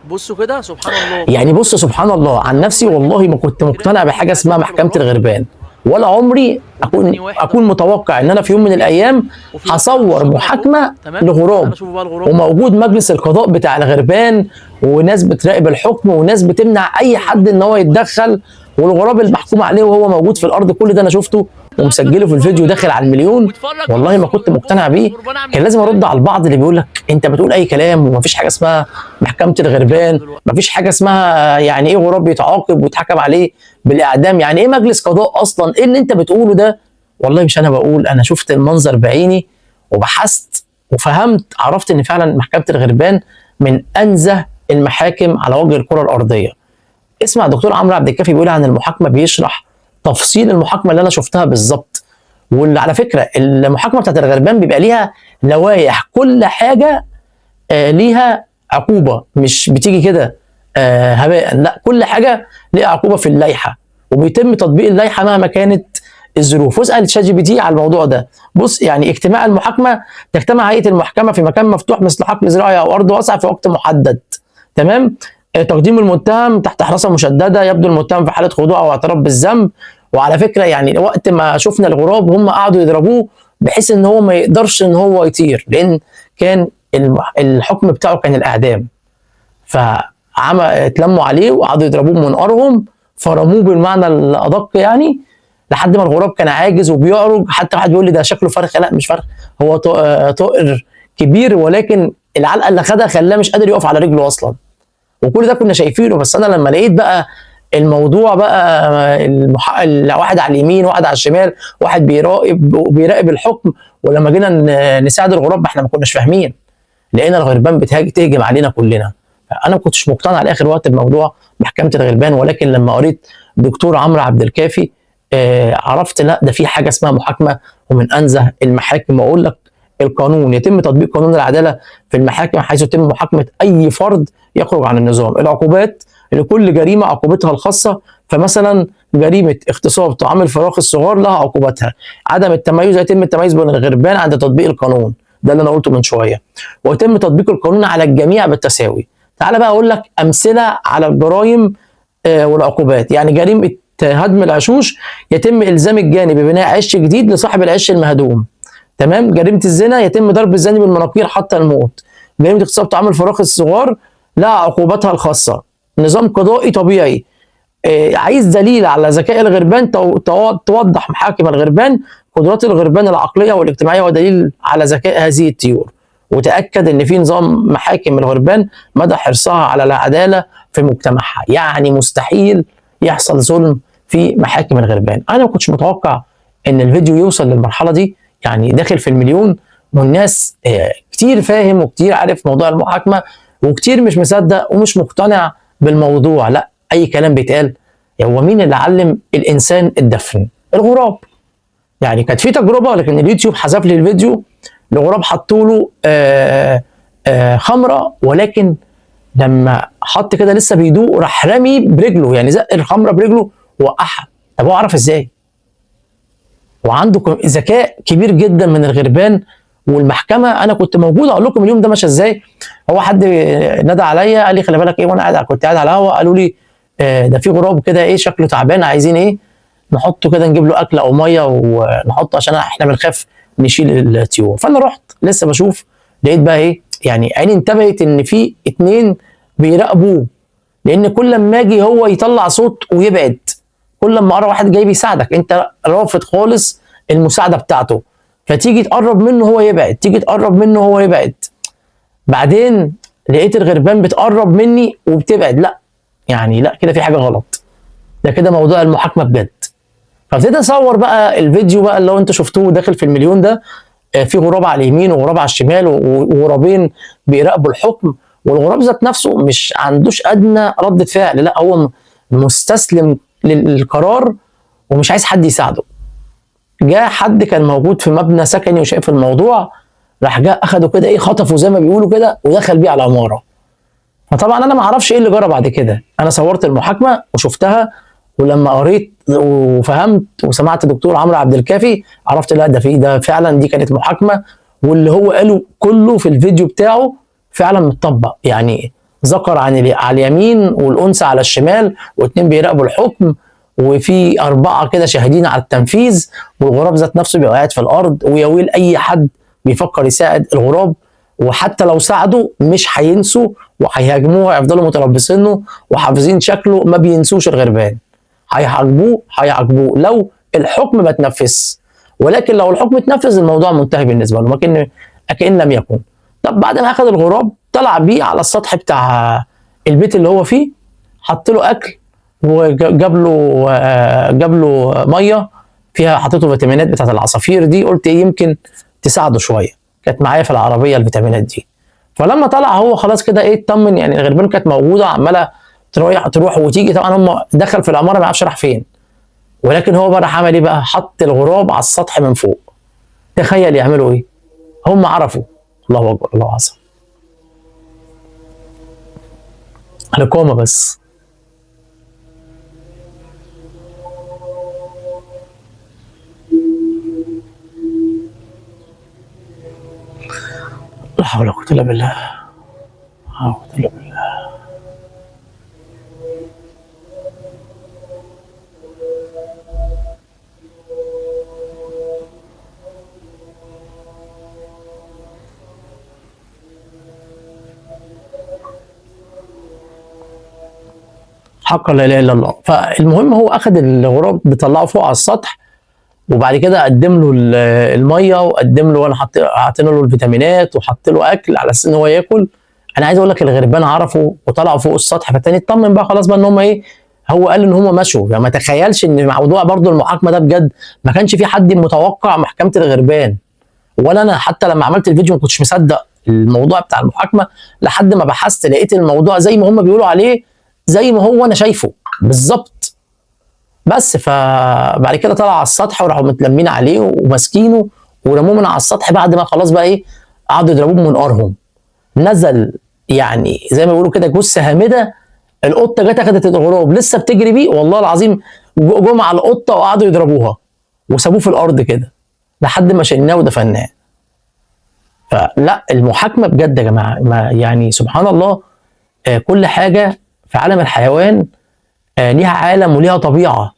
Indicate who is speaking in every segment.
Speaker 1: بصوا كده سبحان الله.
Speaker 2: يعني بص سبحان الله، عن نفسي والله ما كنت مقتنع بحاجه اسمها محكمه الغربان، ولا عمري اكون متوقع ان انا في يوم من الايام هصور محاكمه لغراب وموجود مجلس القضاء بتاع الغربان وناس بتراقب الحكم وناس بتمنع اي حد ان هو يتدخل، والغراب المحكوم عليه وهو موجود في الارض. كل ده انا شفته ومسجله في الفيديو داخل على المليون. والله ما كنت مقتنع بيه. كان لازم ارد على البعض اللي بيقول لك انت بتقول اي كلام ومفيش حاجه اسمها محكمه الغربان، مفيش حاجه اسمها يعني ايه غراب يتعاقب ويتحكم عليه بالاعدام، يعني ايه مجلس قضاء اصلا، ايه اللي انت بتقوله ده؟ والله مش انا بقول، انا شفت المنظر بعيني وبحثت وفهمت، عرفت ان فعلا محكمه الغربان من انزه المحاكم على وجه الكره الارضيه. اسمع دكتور عمرو عبد الكافي بيقول عن المحاكمه، بيشرح تفصيل المحاكمه اللي انا شفتها بالظبط. واللي على فكره المحاكمه بتاعت الغربان بيبقى ليها لوائح، كل حاجه ليها عقوبه، مش بتيجي كده هباء، لا كل حاجه ليها عقوبه في اللائحه وبيتم تطبيق اللائحه مهما كانت الظروف. واسال شات جي بي تي على الموضوع ده. بص يعني اجتماع المحاكمه، تجتمع هيئه المحكمه في مكان مفتوح مثل حقل زراعي او ارض واسعه في وقت محدد. تمام. تقديم المتهم تحت حراسه مشدده، يبدو المتهم في حاله خضوع او اعتراف بالذنب. وعلى فكره يعني وقت ما شفنا الغراب هم قعدوا يضربوه بحيث ان هو ما يقدرش ان هو يطير، لان كان الحكم بتاعه كان الاعدام. اتلموا عليه وقعدوا يضربوه بمنقارهم، فرموه بالمعنى الادق يعني، لحد ما الغراب كان عاجز وبيعرج. حتى واحد بيقول لي ده شكله فرخه، لا مش فرخ، هو طائر كبير، ولكن العلقه اللي خدها خلاه مش قادر يقف على رجله اصلا. وكل ده كنا شايفينه. بس انا لما لقيت بقى الموضوع بقى واحد على اليمين واحد على الشمال، واحد بيراقب الحكم، ولما جينا نساعد الغراب احنا ما كناش فاهمين، لقينا الغربان بتهجم علينا كلنا. انا ما كنتش مقتنع لاخر وقت بموضوع محكمه الغربان، ولكن لما قريت دكتور عمرو عبد الكافي عرفت لا ده في حاجه اسمها محاكمه ومن انزه المحاكم. واقول لك القانون يتم تطبيق قانون العداله في المحاكم حيث يتم محاكمه اي فرد يخرج عن النظام. العقوبات لكل جريمه عقوبتها الخاصه، فمثلا جريمه اغتصاب طعام الفراخ الصغار لها عقوبتها. عدم التميز يتم التميز بين الغربان عند تطبيق القانون، ده اللي انا قلته من شويه، ويتم تطبيق القانون على الجميع بالتساوي. تعال بقى اقول لك امثله على الجرائم والعقوبات. يعني جريمه هدم العشوش يتم الزام الجاني ببناء عش جديد لصاحب العش المهدوم. تمام. جريمه الزنا يتم ضرب الزاني بالمناقير حتى الموت. جريمه اغتصاب طعام الفراخ الصغار لها عقوبتها الخاصه. نظام قضائي طبيعي. عايز دليل على ذكاء الغربان، توضح محاكم الغربان قدرات الغربان العقليه والاجتماعيه ودليل على ذكاء هذه الطيور. وتاكد ان في نظام محاكم الغربان مدى حرصها على العداله في مجتمعها. يعني مستحيل يحصل ظلم في محاكم الغربان. انا ما كنتش متوقع ان الفيديو يوصل للمرحله دي، يعني داخل في المليون، والناس كتير فاهم وكتير عارف موضوع المحاكمه وكتير مش مصدق ومش مقتنع بالموضوع. لا اي كلام بيتقال. هو مين اللي علم الانسان الدفن؟ الغراب. يعني كانت في تجربه لكن اليوتيوب حذف لي الفيديو، الغراب حطوا له خمره، ولكن لما حط كده لسه بيدوق راح رامي برجله، يعني زق الخمره برجله ووقعها. طب هو عرف ازاي؟ وعنده ذكاء كبير جدا من الغربان. والمحكمه انا كنت موجود اقول لكم اليوم ده ماشي ازاي. هو حد نادى عليا قال لي خلي بالك ايه، وانا قاعد كنت قاعد على القهوه، قالوا لي ده في غراب كده ايه شكله تعبان، عايزين ايه نحطه كده، نجيب له اكل او ميه ونحطه عشان احنا بنخاف نشيل الطيور. فانا رحت لسه بشوف، لقيت بقى ايه، يعني عيني انتبهت ان في 2 بيراقبوه، لان كل ما اجي هو يطلع صوت ويبعد، كل ما ارى واحد جاي بيساعدك انت رافض خالص المساعده بتاعته، فتيجي تقرب منه هو يبعد، تيجي تقرب منه هو يبعد. بعدين لقيت الغربان بتقرب مني وبتبعد، لا يعني لا كده في حاجه غلط، ده كده موضوع المحاكمه بجد. فابتديت اصور بقى الفيديو بقى اللي هو انت شفتوه داخل في المليون ده، في غراب على اليمين وغراب على الشمال وغرابين بيراقبوا الحكم، والغراب ذات نفسه مش عندوش ادنى ردة فعل، لا هو مستسلم للقرار ومش عايز حد يساعده. جاء حد كان موجود في مبنى سكني وشايف الموضوع، راح جاء اخده كده ايه، خطفه زي ما بيقولوا كده ودخل بيه على العماره. فطبعا انا ما اعرفش ايه اللي جرى بعد كده، انا صورت المحاكمه وشفتها، ولما قريت وفهمت وسمعت دكتور عمرو عبد الكافي عرفت لا ده فعلا دي كانت محاكمه، واللي هو قاله كله في الفيديو بتاعه فعلا متطبق. يعني ذكر على اليمين والانثى على الشمال، واثنين بيراقبوا الحكم، وفي 4 كده شاهدين على التنفيذ، والغراب ذات نفسه بيبقى قاعد في الارض. ويا ويل اي حد بيفكر يساعد الغراب، وحتى لو ساعده مش هينسوا وهيهاجموه ويفضلوا متربصينه وحافظين شكله، ما بينسوش الغربان. هيعاقبوه لو الحكم ما اتنفذش، ولكن لو الحكم اتنفذ الموضوع منتهي بالنسبه له، كأن لم يكن. طب بعد ما اخذ الغراب طلع بيه على السطح بتاع البيت اللي هو فيه، حط له اكل جاب له ميه فيها، حطيت له فيتامينات بتاعت العصافير دي، قلت يمكن تساعده شويه، كانت معايا في العربيه الفيتامينات دي. فلما طلع هو خلاص كده اطمن، يعني الغربان كانت موجوده عماله تروح وتيجي، طبعا هم دخل في العماره ما يعرفش راح فين، ولكن هو بقى راح عمل ايه بقى؟ حط الغراب على السطح من فوق. تخيل يعملوا ايه؟ هم عرفوا. الله اكبر، الله اعظم. الكومه بس. لا حول ولا قوة الا بالله. لا حول ولا قوة الا بالله. حقا لا اله الا الله. فالمهم هو اخذ الغراب بيطلعه فوق على السطح، وبعد كده قدم له الميه، وقدم له، وانا حاطين له الفيتامينات وحط له اكل على اساس ان هو ياكل. انا عايز اقول لك الغربان عرفوا وطلعوا فوق السطح، فالتاني اطمن بقى خلاص بقى ان هم ايه، هو قال ان هم مشوا. يعني ما تخيلش ان موضوع برضو المحاكمه ده بجد ما كانش في حد متوقع محكمه الغربان، ولا انا حتى لما عملت الفيديو ما كنتش مصدق الموضوع بتاع المحاكمه، لحد ما بحثت لقيت الموضوع زي ما هم بيقولوا عليه، زي ما هو انا شايفه بالظبط. بس فبعد كده طلع على السطح وراحوا متلمين عليه وماسكينه ورموه من على السطح، بعد ما خلاص بقى ايه، قعدوا يضربوه بمنقارهم. نزل يعني زي ما بيقولوا كده جثه هامده. القطه جت اخذت الغراب لسه بتجري بيه، والله العظيم جم على القطه وقعدوا يضربوها وسابوه في الارض كده لحد ما شلناه ودفناه. فلا المحاكمه بجد يا جماعه، ما يعني سبحان الله. كل حاجه في عالم الحيوان ليها عالم وليها طبيعه.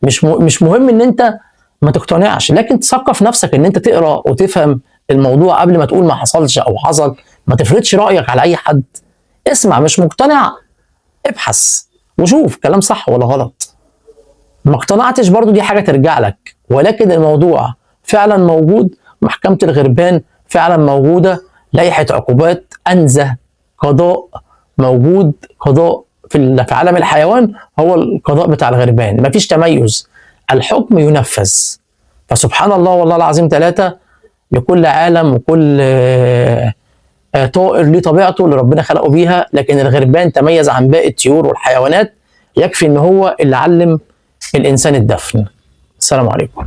Speaker 2: مش مهم ان انت ما تقتنعش، لكن تثقف نفسك ان انت تقرا وتفهم الموضوع قبل ما تقول ما حصلش او حصل. ما تفرضش رايك على اي حد. اسمع، مش مقتنع ابحث وشوف كلام صح ولا غلط. ما اقتنعتش برضو دي حاجه ترجع لك، ولكن الموضوع فعلا موجود. محكمه الغربان فعلا موجوده، لائحه عقوبات، انزه قضاء موجود. قضاء في عالم الحيوان هو القضاء بتاع الغربان، مفيش تميز، الحكم ينفذ. فسبحان الله والله العظيم 3، لكل عالم وكل طائر ليه طبيعته اللي ربنا خلقه بيها، لكن الغربان تميز عن باقي الطيور والحيوانات. يكفي ان هو اللي علم الانسان الدفن. السلام عليكم.